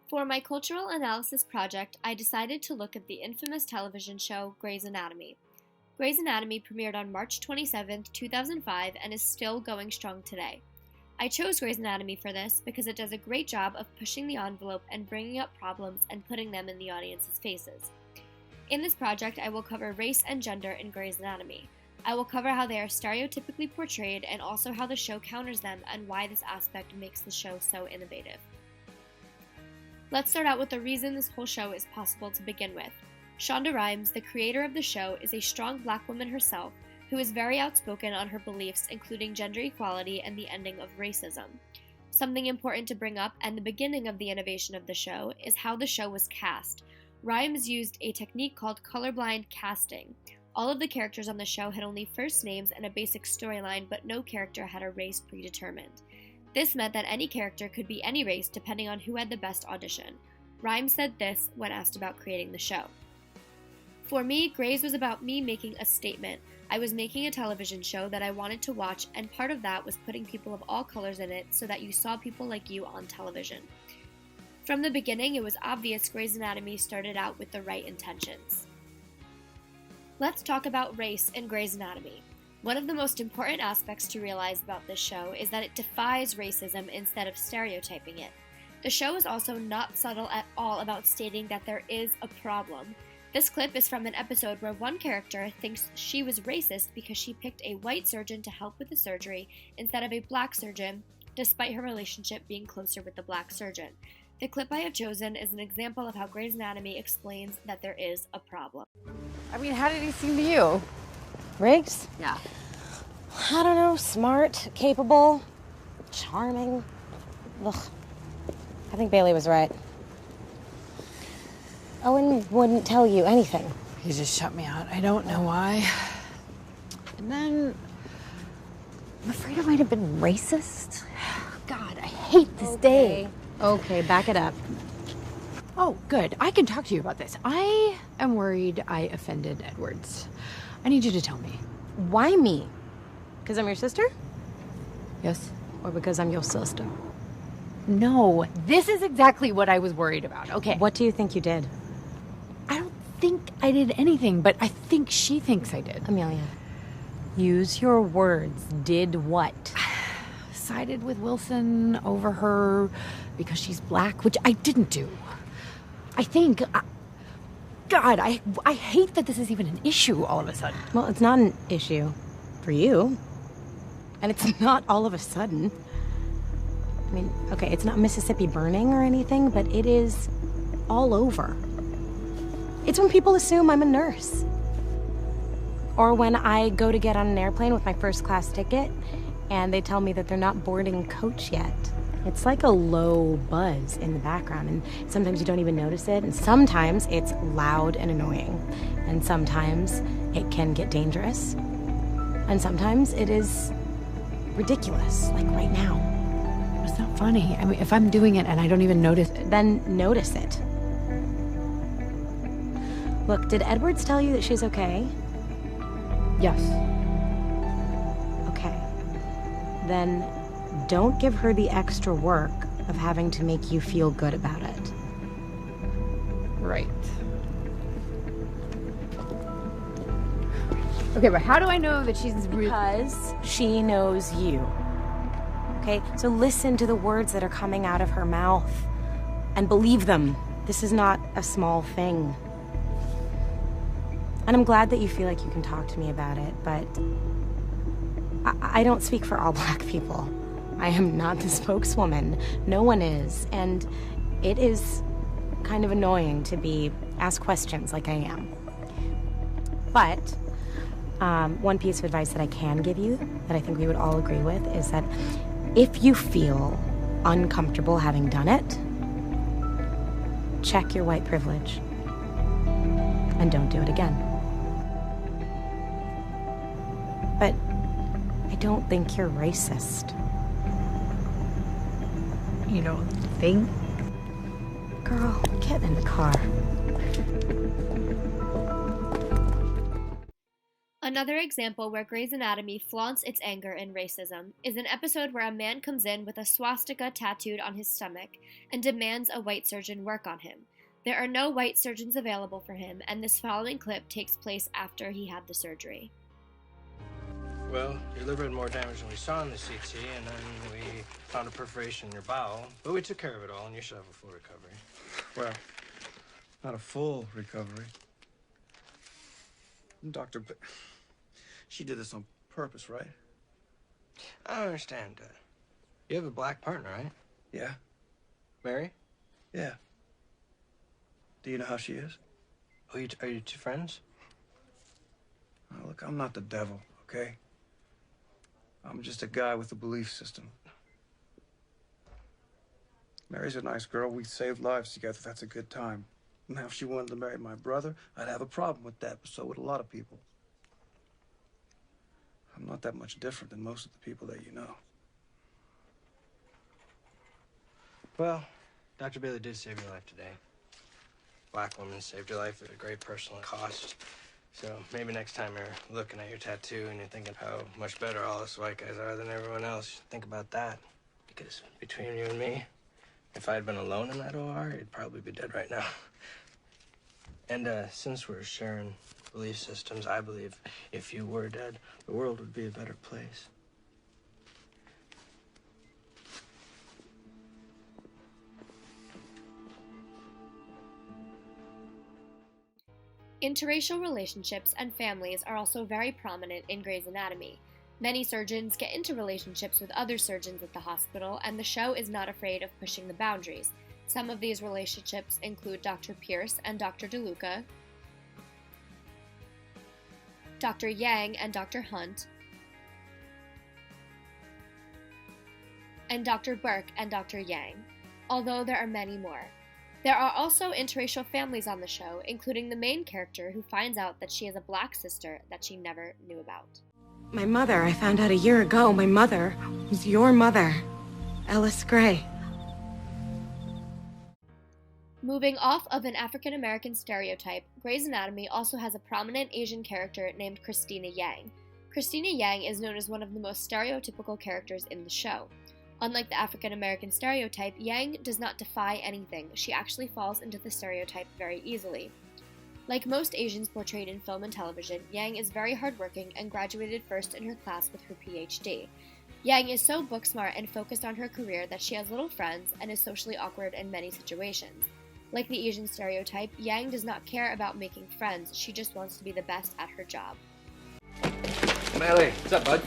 For my cultural analysis project, I decided to look at the infamous television show Grey's Anatomy. Grey's Anatomy premiered on March 27, 2005, and is still going strong today. I chose Grey's Anatomy for this because it does a great job of pushing the envelope and bringing up problems and putting them in the audience's faces. In this project, I will cover race and gender in Grey's Anatomy. I will cover how they are stereotypically portrayed and also how the show counters them and why this aspect makes the show so innovative. Let's start out with the reason this whole show is possible to begin with. Shonda Rhimes, the creator of the show, is a strong black woman herself who is very outspoken on her beliefs, including gender equality and the ending of racism. Something important to bring up and the beginning of the innovation of the show is how the show was cast. Rhimes used a technique called colorblind casting. All of the characters on the show had only first names and a basic storyline, but no character had a race predetermined. This meant that any character could be any race depending on who had the best audition. Rhimes said this when asked about creating the show. For me, Grey's was about me making a statement. I was making a television show that I wanted to watch, and part of that was putting people of all colors in it so that you saw people like you on television. From the beginning, it was obvious Grey's Anatomy started out with the right intentions. Let's talk about race in Grey's Anatomy. One of the most important aspects to realize about this show is that it defies racism instead of stereotyping it. The show is also not subtle at all about stating that there is a problem. This clip is from an episode where one character thinks she was racist because she picked a white surgeon to help with the surgery instead of a black surgeon, despite her relationship being closer with the black surgeon. The clip I have chosen is an example of how Grey's Anatomy explains that there is a problem. I mean, how did he seem to you? Riggs? Yeah. I don't know, smart, capable, charming. Ugh. I think Bailey was right. Owen wouldn't tell you anything. He just shut me out. I don't know why. And then, I'm afraid I might have been racist. God, I hate this day. Okay, back it up. Oh, good. I can talk to you about this. I am worried I offended Edwards. I need you to tell me. Why me? Because I'm your sister? Yes? Or because I'm your sister? No, this is exactly what I was worried about. Okay. What do you think you did? I don't think I did anything, but I think she thinks I did. Amelia, use your words. Did what? Sided with Wilson over her because she's black, which I didn't do. I think... God, I hate that this is even an issue all of a sudden. Well, it's not an issue for you. And it's not all of a sudden. I mean, okay, it's not Mississippi burning or anything, but it is all over. It's when people assume I'm a nurse. Or when I go to get on an airplane with my first class ticket and they tell me that they're not boarding coach yet. It's like a low buzz in the background, and sometimes you don't even notice it, and sometimes it's loud and annoying, and sometimes it can get dangerous, and sometimes it is ridiculous, like right now. It's not funny. I mean, if I'm doing it and I don't even notice it. Then notice it. Look, did Edwards tell you that she's okay? Yes. Okay. Then don't give her the extra work of having to make you feel good about it. Right. Okay, but how do I know that she's Because she knows you. Okay? So listen to the words that are coming out of her mouth and believe them. This is not a small thing. And I'm glad that you feel like you can talk to me about it, but I don't speak for all black people. I am not the spokeswoman. No one is. And it is kind of annoying to be asked questions like I am. But one piece of advice that I can give you, that I think we would all agree with, is that if you feel uncomfortable having done it, check your white privilege and don't do it again. But I don't think you're racist. You don't think? Girl, get in the car. Another example where Grey's Anatomy flaunts its anger and racism is an episode where a man comes in with a swastika tattooed on his stomach and demands a white surgeon work on him. There are no white surgeons available for him, and this following clip takes place after he had the surgery. Well, your liver had more damage than we saw in the CT, and then we found a perforation in your bowel. But we took care of it all, and you should have a full recovery. Well, not a full recovery. Doctor, but she did this on purpose, right? I don't understand. You have a black partner, right? Yeah. Mary? Yeah. Do you know how she is? Oh, are you two friends? Oh, look, I'm not the devil, okay? I'm just a guy with a belief system. Mary's a nice girl. We saved lives together. That's a good time. Now, if she wanted to marry my brother, I'd have a problem with that, but so would a lot of people. I'm not that much different than most of the people that you know. Well, Dr. Bailey did save your life today. Black woman saved your life at a great personal cost. So maybe next time you're looking at your tattoo and you're thinking how much better all us white guys are than everyone else, think about that. Because between you and me, if I had been alone in that OR, you'd probably be dead right now. And since we're sharing belief systems, I believe if you were dead, the world would be a better place. Interracial relationships and families are also very prominent in Grey's Anatomy. Many surgeons get into relationships with other surgeons at the hospital, and the show is not afraid of pushing the boundaries. Some of these relationships include Dr. Pierce and Dr. DeLuca, Dr. Yang and Dr. Hunt, and Dr. Burke and Dr. Yang, although there are many more. There are also interracial families on the show, including the main character who finds out that she has a black sister that she never knew about. My mother, I found out a year ago, my mother was your mother, Ellis Gray. Moving off of an African-American stereotype, Grey's Anatomy also has a prominent Asian character named Christina Yang. Christina Yang is known as one of the most stereotypical characters in the show. Unlike the African-American stereotype, Yang does not defy anything. She actually falls into the stereotype very easily. Like most Asians portrayed in film and television, Yang is very hardworking and graduated first in her class with her PhD. Yang is so book-smart and focused on her career that she has little friends and is socially awkward in many situations. Like the Asian stereotype, Yang does not care about making friends, she just wants to be the best at her job. Bailey, what's up, bud?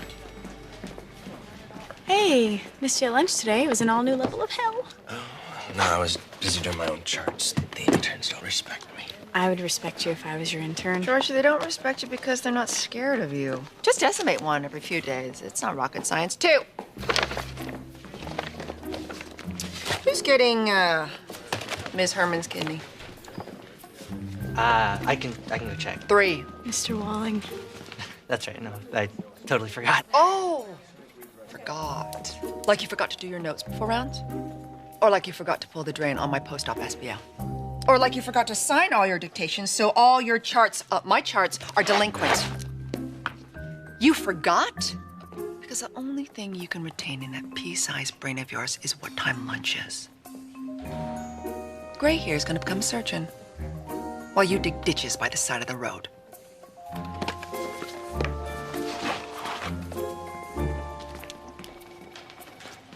Hey, missed your lunch today. It was an all-new level of hell. No, I was busy doing my own charts. The interns don't respect me. I would respect you if I was your intern. Georgia, they don't respect you because they're not scared of you. Just decimate one every few days. It's not rocket science. 2. Who's getting, Ms. Herman's kidney? I can go check. 3. Mr. Walling. That's right, no, I totally forgot. Oh! Forgot. Like you forgot to do your notes before rounds? Or like you forgot to pull the drain on my post-op SBL? Or like you forgot to sign all your dictations so all your charts, my charts, are delinquent? You forgot? Because the only thing you can retain in that pea-sized brain of yours is what time lunch is. Gray here is gonna become a surgeon while you dig ditches by the side of the road.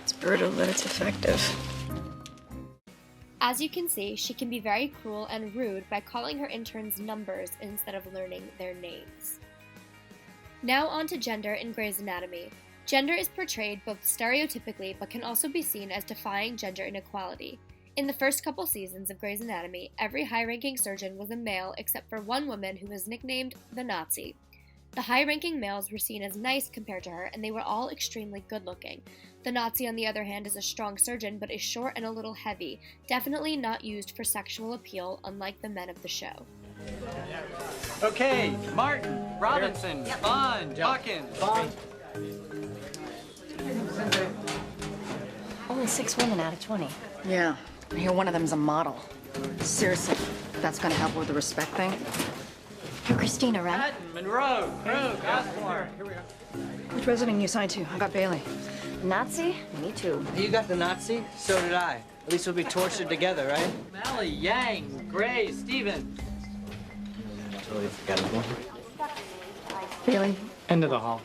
It's brutal, but it's effective. As you can see, she can be very cruel and rude by calling her interns numbers instead of learning their names. Now on to gender in Grey's Anatomy. Gender is portrayed both stereotypically but can also be seen as defying gender inequality. In the first couple seasons of Grey's Anatomy, every high-ranking surgeon was a male except for one woman who was nicknamed the Nazi. The high-ranking males were seen as nice compared to her, and they were all extremely good-looking. The Nazi, on the other hand, is a strong surgeon, but is short and a little heavy, definitely not used for sexual appeal, unlike the men of the show. Okay, Martin, Robinson, Bond, Hawkins. Only 6 women out of 20. Yeah, I hear one of them's a model. Seriously, that's gonna help with the respect thing? You're Christina, right? Patton, Monroe, Krug, Osborne. Here we are. Which resident you signed to? I got Bailey. Nazi? Me too. You got the Nazi? So did I. At least we'll be tortured together, right? Mally, Yang, Gray, Steven. Totally forgettable. Bailey. End of the hall.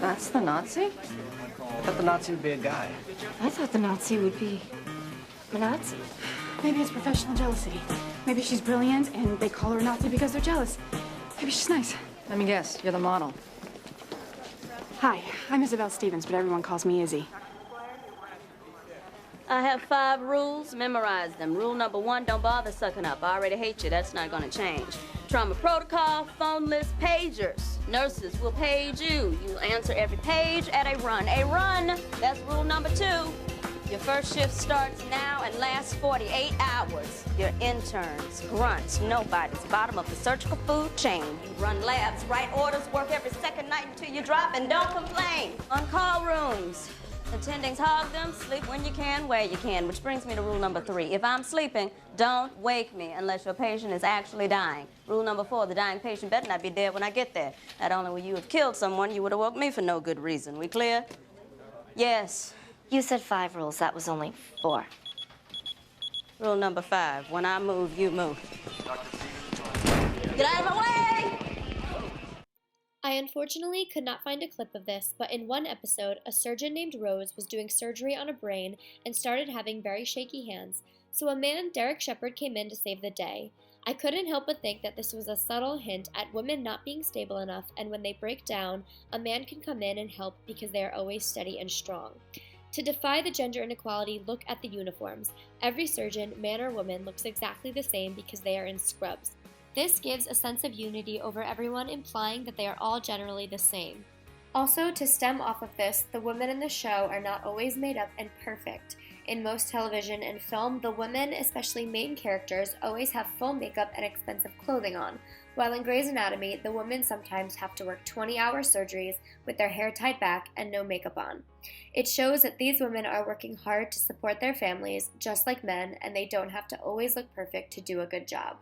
That's the Nazi? I thought the Nazi would be a guy. I thought the Nazi would be a Nazi. Maybe it's professional jealousy. Maybe she's brilliant and they call her a Nazi because they're jealous. Maybe she's nice. Let me guess, you're the model. Hi, I'm Isabel Stevens, but everyone calls me Izzy. I have 5 rules. Memorize them. Rule number 1, don't bother sucking up. I already hate you. That's not going to change. Trauma protocol, phone list, pagers. Nurses will page you. You answer every page at a run. A run. That's rule number 2. Your first shift starts now and lasts 48 hours. Your interns, grunts, nobodies, bottom of the surgical food chain. You run labs, write orders, work every second night until you drop, and don't complain. On call rooms, attendings hog them, sleep when you can, where you can, which brings me to rule number 3. If I'm sleeping, don't wake me unless your patient is actually dying. Rule number 4, the dying patient better not be dead when I get there. Not only will you have killed someone, you would have woke me for no good reason. We clear? Yes. You said 5 rules. That was only 4. Rule number 5, when I move, you move. Get out of my way! I unfortunately could not find a clip of this, but in one episode, a surgeon named Rose was doing surgery on a brain and started having very shaky hands, so a man, Derek Shepard, came in to save the day. I couldn't help but think that this was a subtle hint at women not being stable enough, and when they break down, a man can come in and help because they are always steady and strong. To defy the gender inequality, look at the uniforms. Every surgeon, man or woman, looks exactly the same because they are in scrubs. This gives a sense of unity over everyone, implying that they are all generally the same. Also, to stem off of this, the women in the show are not always made up and perfect. In most television and film, the women, especially main characters, always have full makeup and expensive clothing on, while in Grey's Anatomy, the women sometimes have to work 20-hour surgeries with their hair tied back and no makeup on. It shows that these women are working hard to support their families, just like men, and they don't have to always look perfect to do a good job.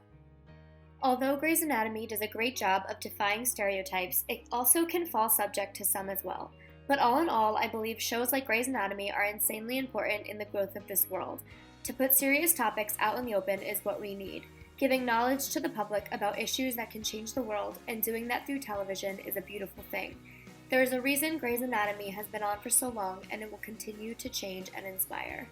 Although Grey's Anatomy does a great job of defying stereotypes, it also can fall subject to some as well. But all in all, I believe shows like Grey's Anatomy are insanely important in the growth of this world. To put serious topics out in the open is what we need. Giving knowledge to the public about issues that can change the world, and doing that through television, is a beautiful thing. There is a reason Grey's Anatomy has been on for so long, and it will continue to change and inspire.